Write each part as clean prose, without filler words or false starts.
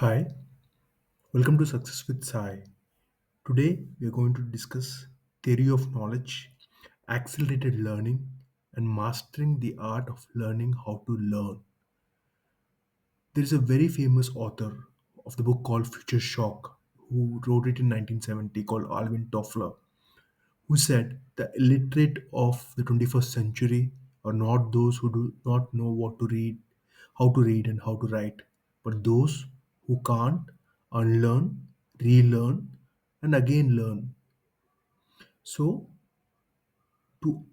Hi, welcome to Success with Sai. Today we are going to discuss theory of knowledge, accelerated learning, and mastering the art of learning how to learn. There is a very famous author of the book called Future Shock who wrote it in 1970 called Alvin Toffler, who said the illiterate of the 21st century are not those who do not know what to read, how to read and how to write, but those who can't unlearn, relearn, and again learn. So, to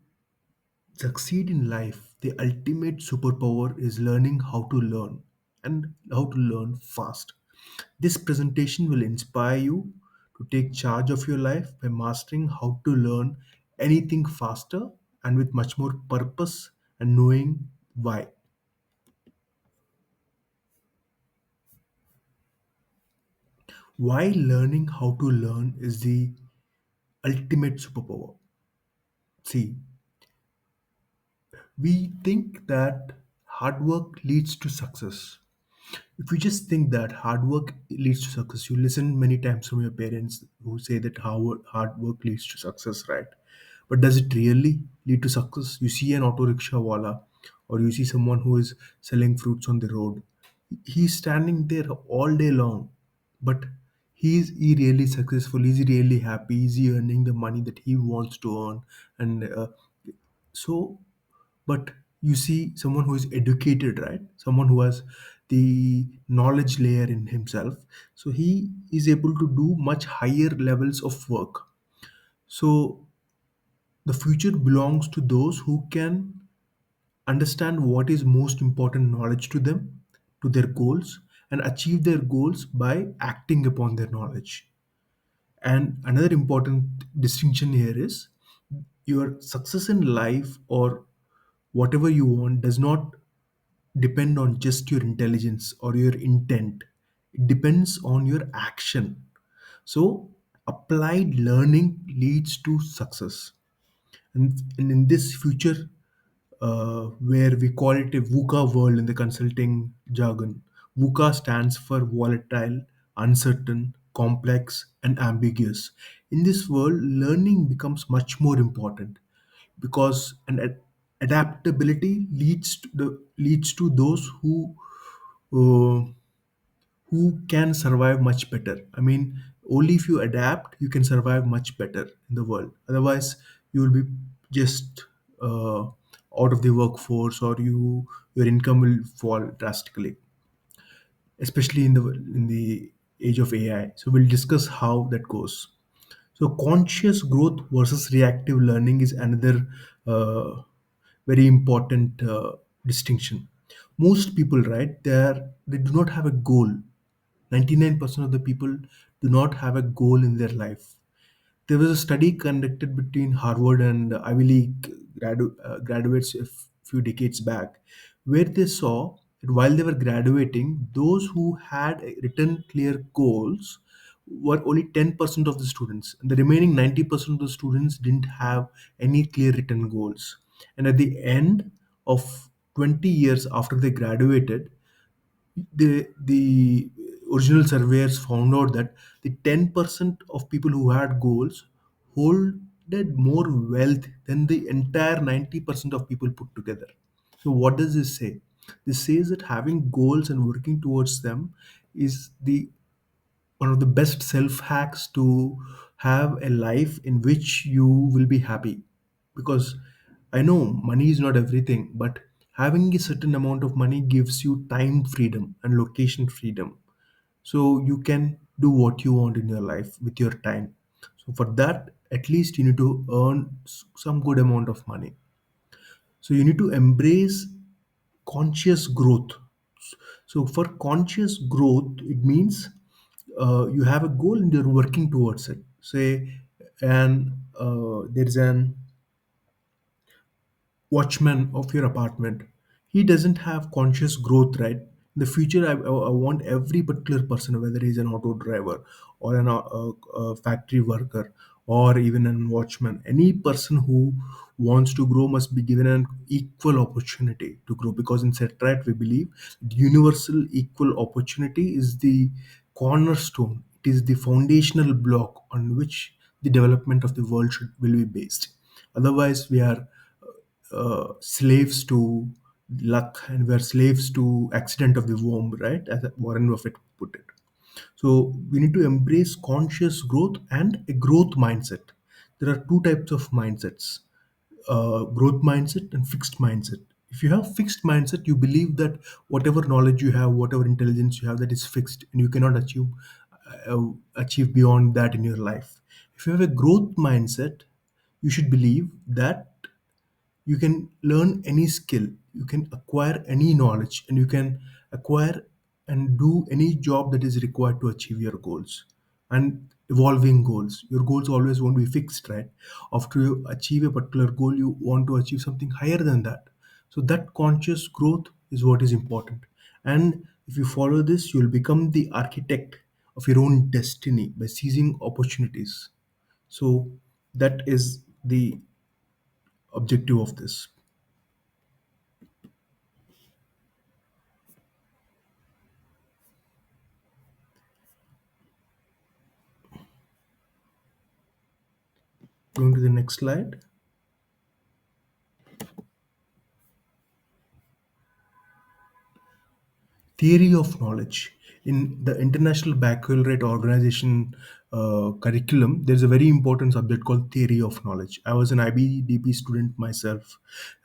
succeed in life, the ultimate superpower is learning how to learn and how to learn fast. This presentation will inspire you to take charge of your life by mastering how to learn anything faster and with much more purpose and knowing why. Why learning how to learn is the ultimate superpower. See, we think that hard work leads to success. If you just think that hard work leads to success, you listen many times from your parents who say that hard work leads to success, right? But does it really lead to success? You see an auto rickshaw wala, or you see someone who is selling fruits on the road. He's standing there all day long, but he really successful? Is he really happy? Is he earning the money that he wants to earn? And so but you see someone who is educated, right? Someone who has the knowledge layer in himself, so he is able to do much higher levels of work. So the future belongs to those who can understand what is most important knowledge to them, to their goals, and achieve their goals by acting upon their knowledge. And another important distinction here is your success in life or whatever you want does not depend on just your intelligence or your intent. It depends on your action. So applied learning leads to success. And in this future, where we call it a VUCA world in the consulting jargon, VUCA stands for volatile, uncertain, complex, and ambiguous. In this world, learning becomes much more important because adaptability leads to those uh, who can survive much better. I mean, only if you adapt, you can survive much better in the world. Otherwise, you will be just out of the workforce, or your income will fall drastically, especially in the age of AI. So we'll discuss how that goes. So conscious growth versus reactive learning is another very important distinction. Most people, right, they do not have a goal. 99% of the people do not have a goal in their life. There was a study conducted between Harvard and Ivy League graduates few decades back, where they saw that while they were graduating, those who had written clear goals were only 10% of the students, and the remaining 90% of the students didn't have any clear written goals. And at the end of 20 years after they graduated, the original surveyors found out that the 10% of people who had goals holded more wealth than the entire 90% of people put together. So what does this say? This says that having goals and working towards them is the one of the best self hacks to have a life in which you will be happy. Because I know money is not everything, but having a certain amount of money gives you time freedom and location freedom, so you can do what you want in your life with your time. So for that, at least you need to earn some good amount of money. So you need to embrace conscious growth. So for conscious growth, it means you have a goal and you're working towards it. Say, and there is an watchman of your apartment. He doesn't have conscious growth, right? In the future, I want every particular person, whether he's an auto driver or a factory worker or even an watchman. Any person who wants to grow must be given an equal opportunity to grow, because in Setrat we believe universal equal opportunity is the cornerstone. It is the foundational block on which the development of the world will be based. Otherwise, we are slaves to luck, and we are slaves to accident of the womb, right? As Warren Buffett put it. So we need to embrace conscious growth and a growth mindset. There are two types of mindsets: growth mindset and fixed mindset. If you have fixed mindset, you believe that whatever knowledge you have, whatever intelligence you have, that is fixed, and you cannot achieve beyond that in your life. If you have a growth mindset, you should believe that you can learn any skill, you can acquire any knowledge, and you can acquire and do any job that is required to achieve your goals and evolving goals. Your goals always won't be fixed, right? After you achieve a particular goal, you want to achieve something higher than that. So that conscious growth is what is important. And if you follow this, you'll become the architect of your own destiny by seizing opportunities. So that is the objective of this. Going to the next slide. Theory of knowledge. In the International Baccalaureate Organization curriculum, there's a very important subject called theory of knowledge. I was an IBDP student myself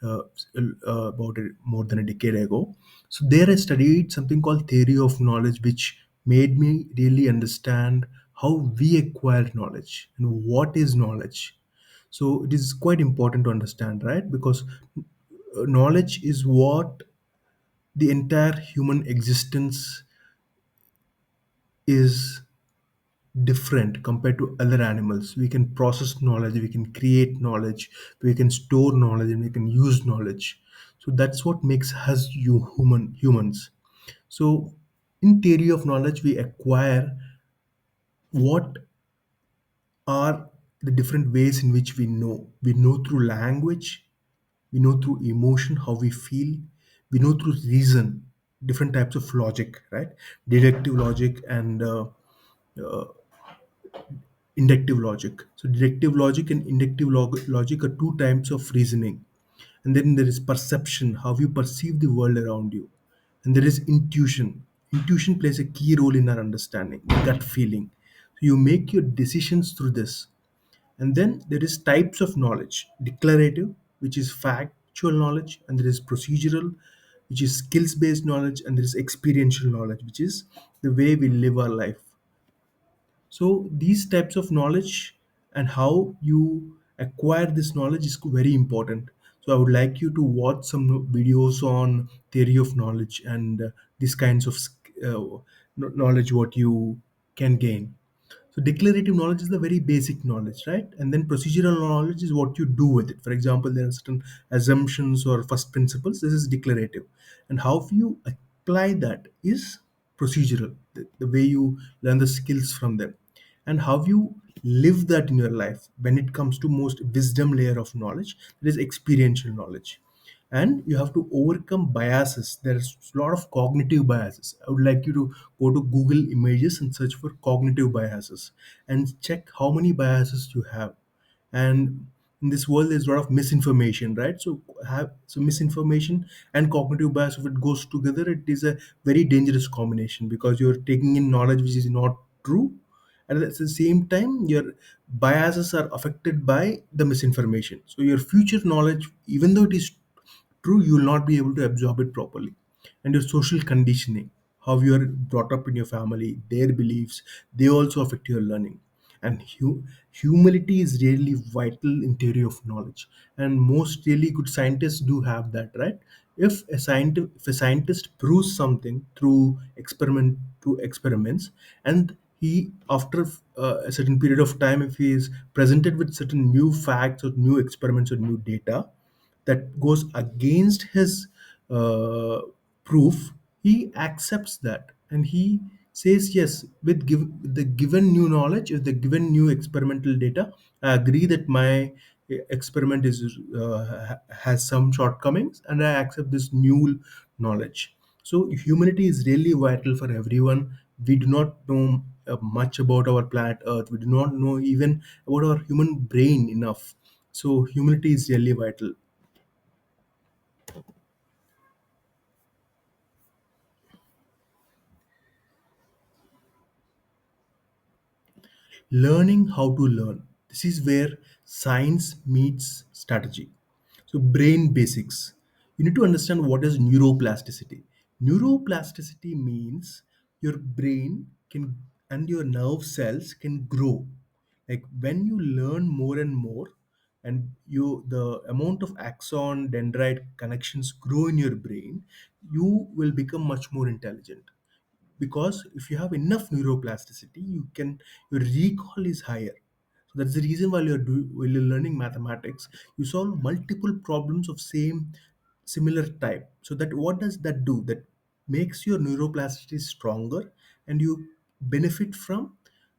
about more than a decade ago. So there I studied something called theory of knowledge, which made me really understand how we acquire knowledge and what is knowledge. So it is quite important to understand, right? Because knowledge is what the entire human existence is different compared to other animals. We can process knowledge, we can create knowledge, we can store knowledge, and we can use knowledge. So that's what makes us humans. So in theory of knowledge, we acquire what are the different ways in which we know. We know through language, we know through emotion, how we feel, we know through reason, different types of logic, right? Deductive logic and inductive logic. So deductive logic and inductive logic are two types of reasoning. And then there is perception, how you perceive the world around you. And there is intuition. Intuition plays a key role in our understanding, gut feeling. So you make your decisions through this. And then there is types of knowledge: declarative, which is factual knowledge, and there is procedural, which is skills based knowledge, and there is experiential knowledge, which is the way we live our life. So these types of knowledge and how you acquire this knowledge is very important. So I would like you to watch some videos on theory of knowledge and these kinds of knowledge what you can gain. So declarative knowledge is the very basic knowledge, right? And then procedural knowledge is what you do with it. For example, there are certain assumptions or first principles. This is declarative. And how you apply that is procedural, the way you learn the skills from them. And how you live that in your life when it comes to most wisdom layer of knowledge, that is experiential knowledge. And you have to overcome biases. There's a lot of cognitive biases. I would like you to go to Google Images and search for cognitive biases and check how many biases you have. And in this world there's a lot of misinformation, right? So misinformation and cognitive bias, if it goes together, it is a very dangerous combination, because you're taking in knowledge which is not true, and at the same time your biases are affected by the misinformation. So your future knowledge, even though it is true, you will not be able to absorb it properly. And your social conditioning, how you are brought up in your family, their beliefs, they also affect your learning. And humility is really vital in theory of knowledge, and most really good scientists do have that, right? If a scientist proves something through experiments, and he after a certain period of time, if he is presented with certain new facts or new experiments or new data that goes against his uh, proof, he accepts that and he says yes with the given new knowledge, with the given new experimental data, I agree that my experiment has some shortcomings, and I accept this new knowledge. So humanity is really vital for everyone. We do not know much about our planet Earth. We do not know even about our human brain enough. So humility is really vital. Learning how to learn. This is where science meets strategy. So, brain basics. You need to understand what is neuroplasticity. Neuroplasticity means your brain can and your nerve cells can grow. Like when you learn more and more, and the amount of axon dendrite connections grow in your brain, you will become much more intelligent, because if you have enough neuroplasticity, you can your recall is higher. So that's the reason while you're learning mathematics, you solve multiple problems of similar type. So that what does that do? That makes your neuroplasticity stronger, and you benefit from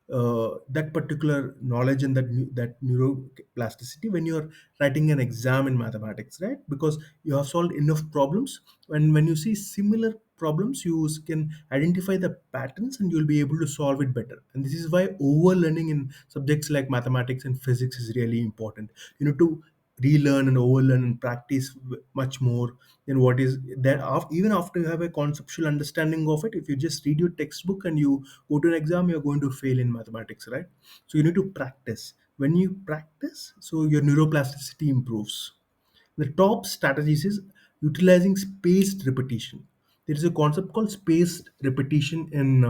that particular knowledge and that neuroplasticity when you're writing an exam in mathematics, right? Because you have solved enough problems, and when you see similar problems, can identify the patterns and you'll be able to solve it better. And this is why over learning in subjects like mathematics and physics is really important. You need to relearn and overlearn and practice much more than what is there. Even after you have a conceptual understanding of it, if you just read your textbook and you go to an exam, you're going to fail in mathematics, right? So you need to practice. When you practice, so your neuroplasticity improves. The top strategies is utilizing spaced repetition. There is a concept called spaced repetition in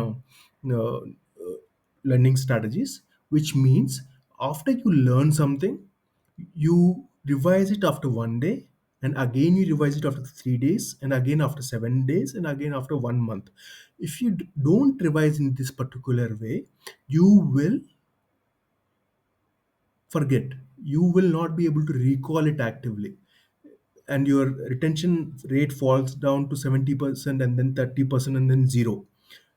learning strategies, which means after you learn something, you revise it after 1 day, and again you revise it after 3 days, and again after 7 days, and again after 1 month. If you don't revise in this particular way, you will forget. You will not be able to recall it actively, and your retention rate falls down to 70% and then 30% and then zero.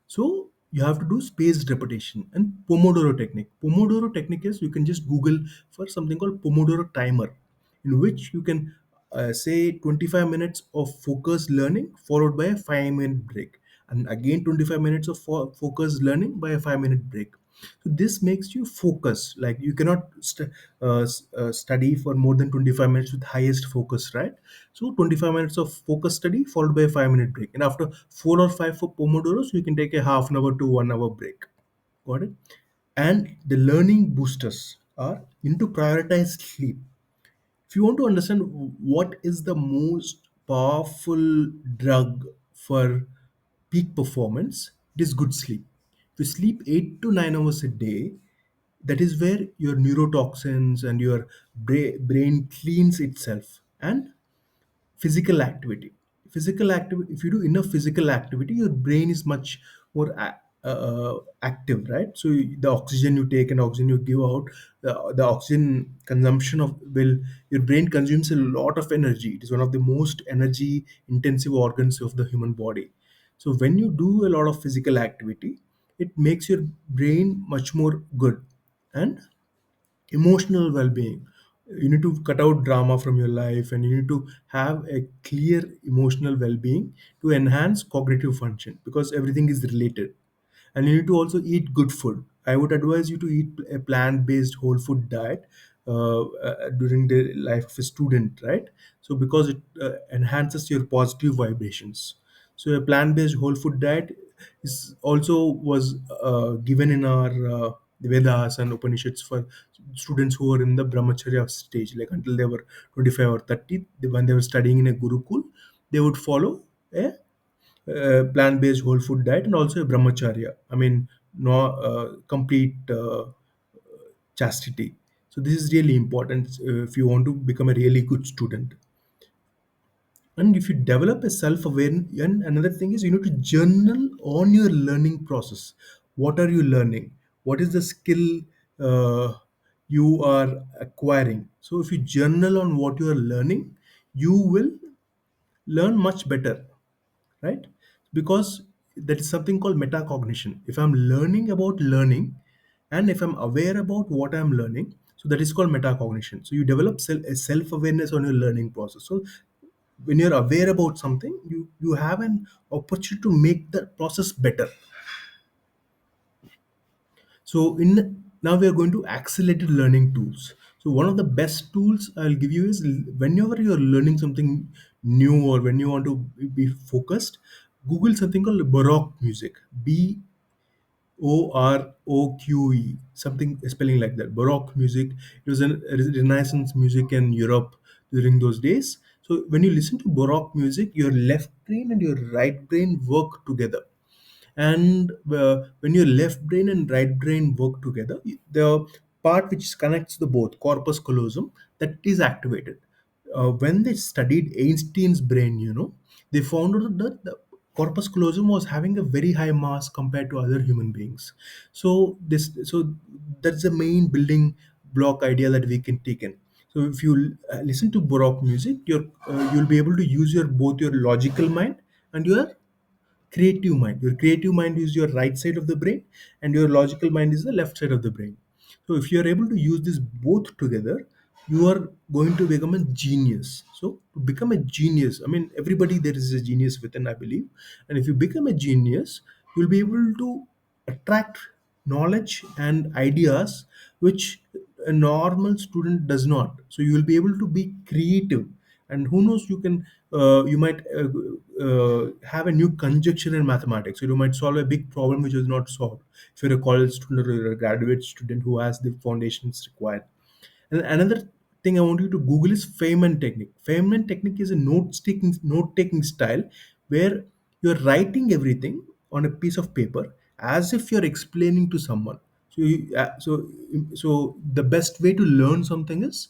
So you have to do spaced repetition and Pomodoro technique. Pomodoro technique is, you can just Google for something called Pomodoro timer, in which you can say 25 minutes of focused learning followed by a 5-minute break, and again 25 minutes of focused learning by a 5-minute break. So this makes you focus. Like you cannot study for more than 25 minutes with highest focus, right? So 25 minutes of focus study followed by a 5-minute break. And after 4 or 5 for Pomodoros, you can take a half an hour to 1 hour break. Got it? And the learning boosters are into prioritized sleep. If you want to understand what is the most powerful drug for peak performance, it is good sleep. If you sleep 8 to 9 hours a day, that is where your neurotoxins and your brain cleans itself. And physical activity, if you do enough physical activity, your brain is much more active, right? So the oxygen you take and oxygen you give out, the oxygen consumption of will your brain consumes a lot of energy. It is one of the most energy intensive organs of the human body. So when you do a lot of physical activity, it makes your brain much more good. And emotional well-being, you need to cut out drama from your life, and you need to have a clear emotional well-being to enhance cognitive function, because everything is related. And you need to also eat good food. I would advise you to eat a plant-based whole food diet during the life of a student, right? So because it enhances your positive vibrations. So a plant-based whole food diet is also was given in our Vedas and Upanishads for students who were in the brahmacharya stage, like until they were 25 or 30. When they were studying in a Gurukul, they would follow a plant-based whole food diet and also a brahmacharya. I mean, no complete chastity. So this is really important if you want to become a really good student. And if you develop a self-awareness, and another thing is, you need to journal on your learning process. What are you learning? What is the skill you are acquiring? So if you journal on what you are learning, you will learn much better, right? Because that is something called metacognition. If I'm learning about learning, and if I'm aware about what I'm learning, so that is called metacognition. So you develop a self-awareness on your learning process. So when you're aware about something, you have an opportunity to make the process better. So in now we are going to accelerated learning tools. So one of the best tools I'll give you is, whenever you're learning something new or when you want to be focused, Google something called Baroque music. Boroque, something spelling like that. Baroque music. It was a Renaissance music in Europe during those days. So when you listen to Baroque music, your left brain and your right brain work together. And when your left brain and right brain work together, the part which connects the both, corpus callosum, that is activated. When they studied Einstein's brain, they found out that the corpus callosum was having a very high mass compared to other human beings. So that's the main building block idea that we can take in. So if you listen to Baroque music, you'll be able to use your both your logical mind and your creative mind. Your creative mind is your right side of the brain, and your logical mind is the left side of the brain. So if you are able to use this both together, you are going to become a genius. So to become a genius, I mean, everybody there is a genius within, I believe. And if you become a genius, you'll be able to attract knowledge and ideas which a normal student does not. So you will be able to be creative, and who knows, you might have a new conjecture in mathematics. So you might solve a big problem which was not solved if you're a college student or you're a graduate student who has the foundations required. And another thing I want you to Google is Feynman technique. Feynman technique is a note taking style where you're writing everything on a piece of paper as if you're explaining to someone. So the best way to learn something is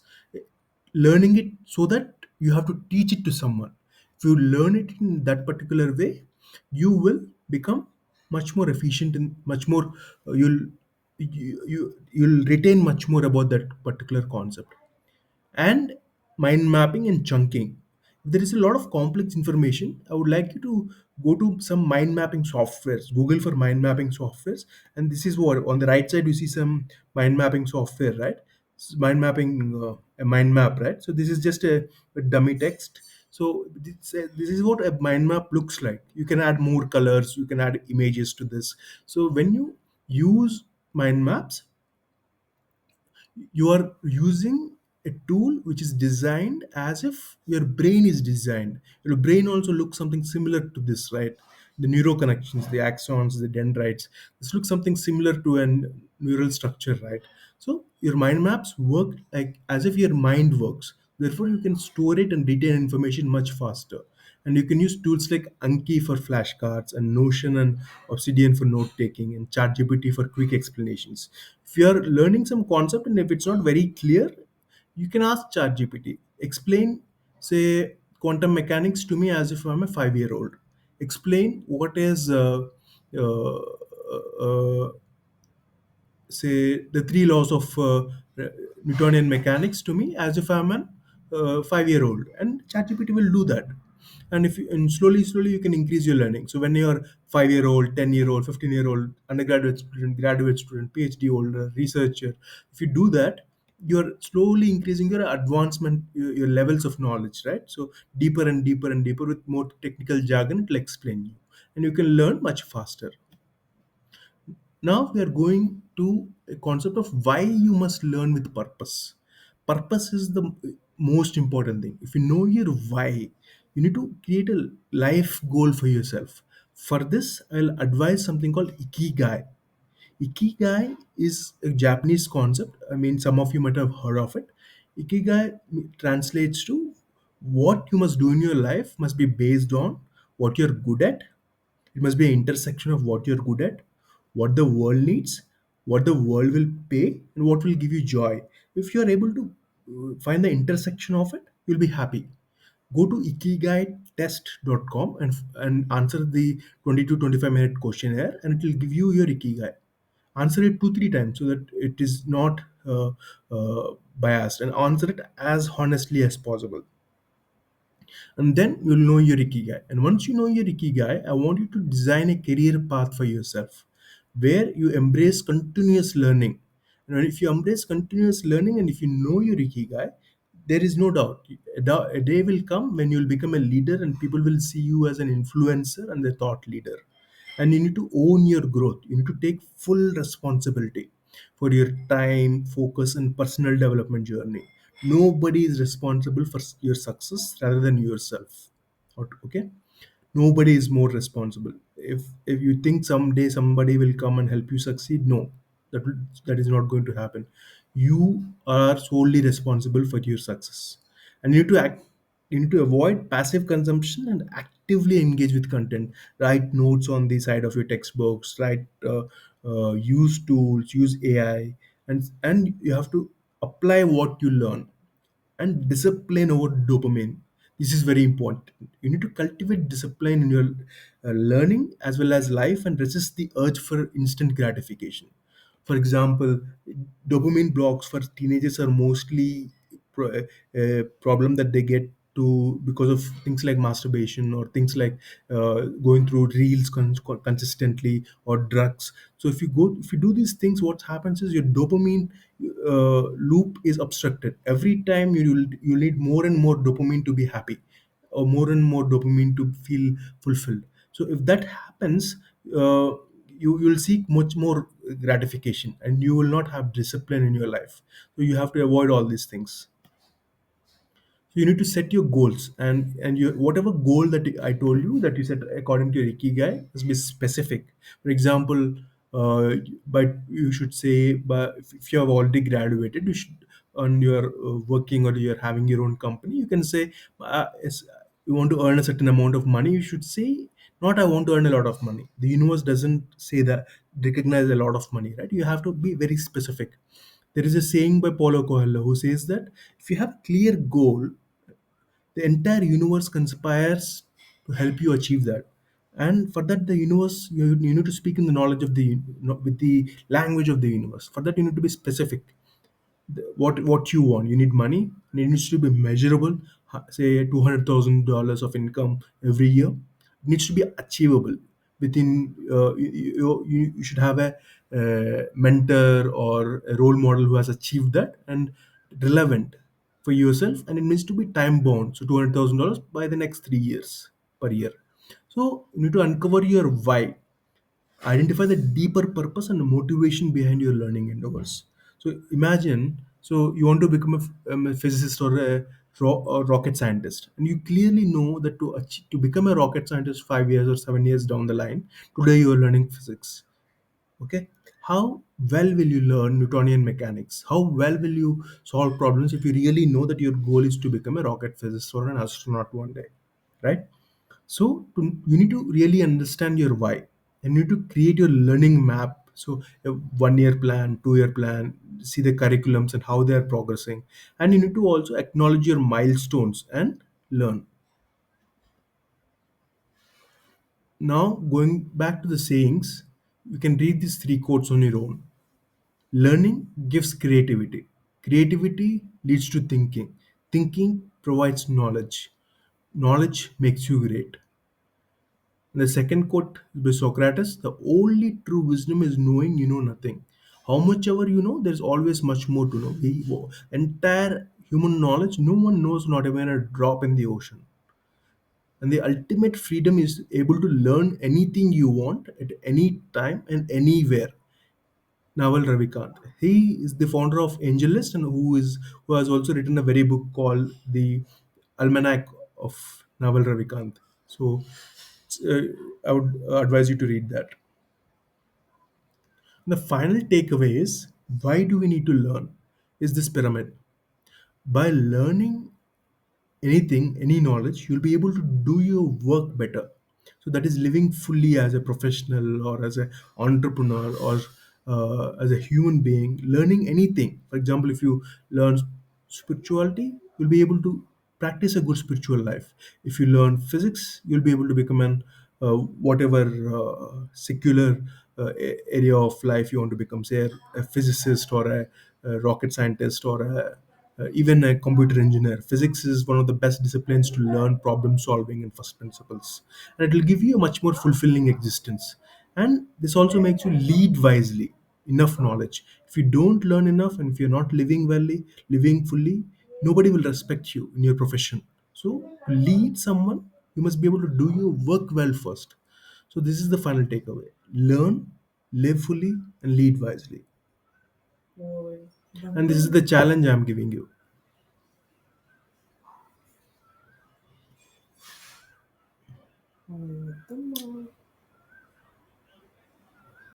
learning it so that you have to teach it to someone. If you learn it in that particular way, you will become much more efficient and much more you'll retain much more about that particular concept. And mind mapping and chunking. If there is a lot of complex information, I would like you to go to some mind mapping softwares. Google for mind mapping softwares, and this is what on the right side you see some mind mapping software, right? Mind mapping, a mind map, right? So this is just a dummy text. So this is what a mind map looks like. You can add more colors, you can add images to this. So when you use mind maps, you are using a tool which is designed as if your brain is designed. Your brain also looks something similar to this, right? The neuroconnections, the axons, the dendrites, this looks something similar to a neural structure, right? So your mind maps work like as if your mind works. Therefore you can store it and retain information much faster. And you can use tools like Anki for flashcards, and Notion and Obsidian for note taking, and ChatGPT for quick explanations. If you are learning some concept and if it's not very clear, you can ask ChatGPT, explain, say, quantum mechanics to me as if I'm a 5 year old. Explain what is uh, uh, say the three laws of Newtonian mechanics to me as if I'm an 5 year old, and ChatGPT will do that. And if you, and slowly you can increase your learning. So when you're 5 year old, 10 year old, 15 year old, undergraduate student, graduate student, PhD holder, researcher, if you do that, you're slowly increasing your advancement, your levels of knowledge, right? So deeper and deeper and deeper with more technical jargon, it will explain you, and you can learn much faster. Now we are going to a concept of why you must learn with purpose. Purpose is the most important thing. If you know your why, you need to create a life goal for yourself. For this, I'll advise something called ikigai. Ikigai is a Japanese concept. I mean, some of you might have heard of it. Ikigai translates to what you must do in your life must be based on what you're good at. It must be an intersection of what you're good at, what the world needs, what the world will pay, and what will give you joy. If you're able to find the intersection of it, you'll be happy. Go to ikigaitest.com and answer the 20 to 25-minute questionnaire, and it will give you your ikigai. Answer it 2 3 times so that it is not biased, and answer it as honestly as possible. And then you'll know your ikigai. And once you know your ikigai, I want you to design a career path for yourself where you embrace continuous learning. And if you embrace continuous learning and if you know your ikigai, there is no doubt a day will come when you'll become a leader and people will see you as an influencer and a thought leader. And you need to own your growth. You need to take full responsibility for your time, focus, and personal development journey. Nobody is responsible for your success rather than yourself. Okay, nobody is more responsible. If you think someday somebody will come and help you succeed, no, that is not going to happen. You are solely responsible for your success. And you need to avoid passive consumption and actively engage with content. Write notes on the side of your textbooks, use tools, use AI, and you have to apply what you learn. And discipline over dopamine. This is very important. You need to cultivate discipline in your learning as well as life and resist the urge for instant gratification. For example, dopamine blocks for teenagers are mostly a problem that they get to because of things like masturbation or things like going through reels consistently or drugs. So if you do these things, what happens is your dopamine loop is obstructed. Every time you need more and more dopamine to be happy, or more and more dopamine to feel fulfilled. So if that happens, you'll seek much more gratification and you will not have discipline in your life. So you have to avoid all these things. So you need to set your goals, and your whatever goal that I told you that you set according to your ikigai must be specific. For example, but you should say, but if you have already graduated, you should, on your working or you're having your own company, you can say, you want to earn a certain amount of money. You should say, not I want to earn a lot of money. The universe doesn't say that, recognize a lot of money, right? You have to be very specific. There is a saying by Paulo Coelho who says that if you have clear goal, the entire universe conspires to help you achieve that. And for that, the universe, you need to speak in the knowledge of with the language of the universe. For that, you need to be specific. What you want. You need money, and it needs to be measurable. Say $200,000 of income every year. It needs to be achievable within. You should have a mentor or a role model who has achieved that and relevant for yourself, and it needs to be time bound. So $200,000 by the next 3 years per year. So you need to uncover your why. Identify the deeper purpose and motivation behind your learning endeavors. So imagine, so you want to become a physicist or a rocket scientist, and you clearly know that to become a rocket scientist 5 years or 7 years down the line, today you are learning physics. Okay, how well will you learn Newtonian mechanics? How well will you solve problems if you really know that your goal is to become a rocket physicist or an astronaut one day, right? So you need to really understand your why, and you need to create your learning map. So a 1 year plan, 2 year plan, see the curriculums and how they are progressing, and you need to also acknowledge your milestones and learn. Now going back to the sayings, you can read these three quotes on your own. Learning gives creativity. Creativity leads to thinking. Thinking provides knowledge. Knowledge makes you great. The second quote is by Socrates: the only true wisdom is knowing you know nothing. How much ever you know, there's always much more to know. Entire human knowledge, no one knows, not even a drop in the ocean. And the ultimate freedom is able to learn anything you want at any time and anywhere. Naval Ravikant. He is the founder of AngelList and who has also written a very book called the Almanac of Naval Ravikant. So uh, I would advise you to read that. The final takeaway is, why do we need to learn? Is this pyramid. By learning anything, any knowledge, you'll be able to do your work better. So that is living fully as a professional or as an entrepreneur or as a human being, learning anything. For example, if you learn spirituality, you'll be able to practice a good spiritual life. If you learn physics, you'll be able to become an whatever secular area of life you want to become, say a physicist or a rocket scientist or a even a computer engineer. Physics is one of the best disciplines to learn problem solving and first principles, and it will give you a much more fulfilling existence. And this also makes you lead wisely, enough knowledge. If you don't learn enough, and if you're not living fully, nobody will respect you in your profession. So to lead someone, you must be able to do your work well first. So this is the final takeaway: learn, live fully, and lead wisely. And this is the challenge I'm giving you.